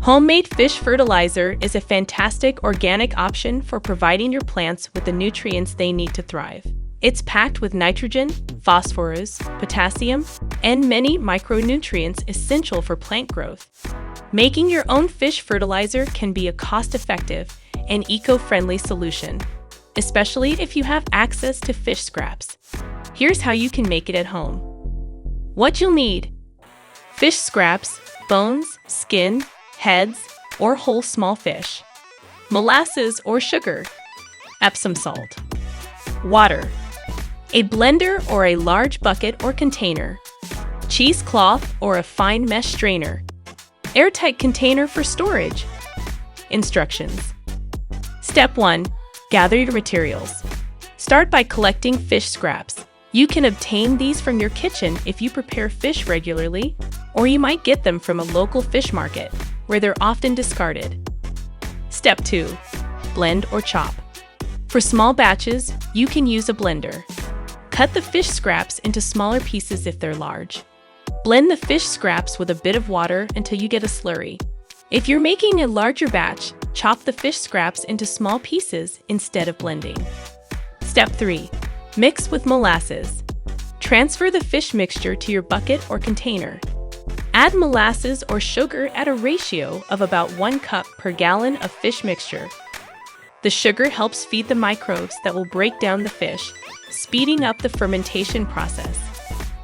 Homemade fish fertilizer is a fantastic organic option for providing your plants with the nutrients they need to thrive. It's packed with nitrogen, phosphorus, potassium, and many micronutrients essential for plant growth. Making your own fish fertilizer can be a cost-effective and eco-friendly solution, especially if you have access to fish scraps. Here's how you can make it at home. What you'll need: fish scraps, bones, skin, heads, or whole small fish, molasses or sugar, Epsom salt, water, a blender or a large bucket or container, cheesecloth or a fine mesh strainer, airtight container for storage. Instructions. Step 1. Gather your materials. Start by collecting fish scraps. You can obtain these from your kitchen if you prepare fish regularly, or you might get them from a local fish market, where they're often discarded. Step 2. Blend or chop. For small batches, you can use a blender. Cut the fish scraps into smaller pieces if they're large. Blend the fish scraps with a bit of water until you get a slurry. If you're making a larger batch, chop the fish scraps into small pieces instead of blending. Step 3. Mix with molasses. Transfer the fish mixture to your bucket or container. Add molasses or sugar at a ratio of about 1 cup per gallon of fish mixture. The sugar helps feed the microbes that will break down the fish, speeding up the fermentation process.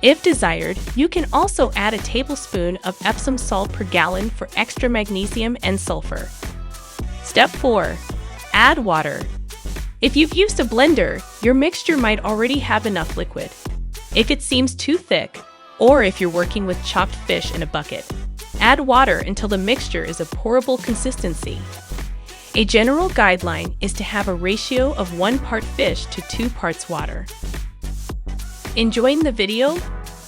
If desired, you can also add a tablespoon of Epsom salt per gallon for extra magnesium and sulfur. Step 4. Add water. If you've used a blender, your mixture might already have enough liquid. If it seems too thick, or if you're working with chopped fish in a bucket, add water until the mixture is a pourable consistency. A general guideline is to have a ratio of 1 part fish to 2 parts water. Enjoying the video?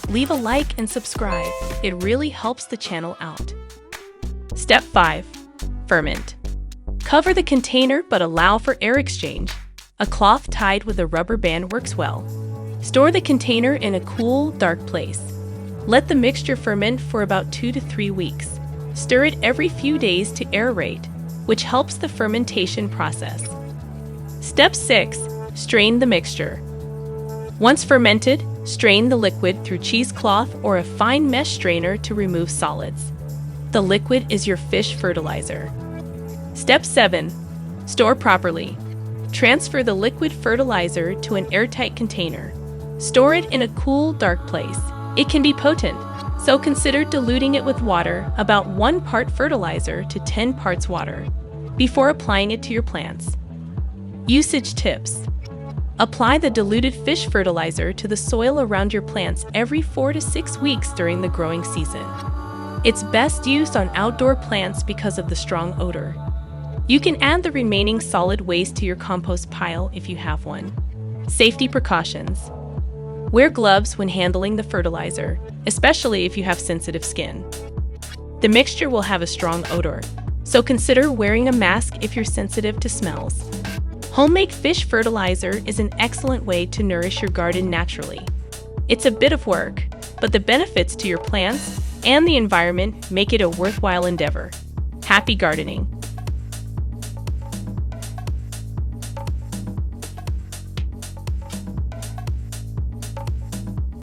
Leave a like and subscribe. It really helps the channel out. Step 5. Ferment. Cover the container but allow for air exchange. A cloth tied with a rubber band works well. Store the container in a cool, dark place. Let the mixture ferment for about 2 to 3 weeks. Stir it every few days to aerate, which helps the fermentation process. Step 6. Strain the mixture. Once fermented, strain the liquid through cheesecloth or a fine mesh strainer to remove solids. The liquid is your fish fertilizer. Step 7. Store properly. Transfer the liquid fertilizer to an airtight container. Store it in a cool, dark place. It can be potent, so consider diluting it with water, about 1 part fertilizer to 10 parts water, before applying it to your plants. Usage tips. Apply the diluted fish fertilizer to the soil around your plants every 4 to 6 weeks during the growing season. It's best used on outdoor plants because of the strong odor. You can add the remaining solid waste to your compost pile if you have one. Safety precautions. Wear gloves when handling the fertilizer, especially if you have sensitive skin. The mixture will have a strong odor, so consider wearing a mask if you're sensitive to smells. Homemade fish fertilizer is an excellent way to nourish your garden naturally. It's a bit of work, but the benefits to your plants and the environment make it a worthwhile endeavor. Happy gardening!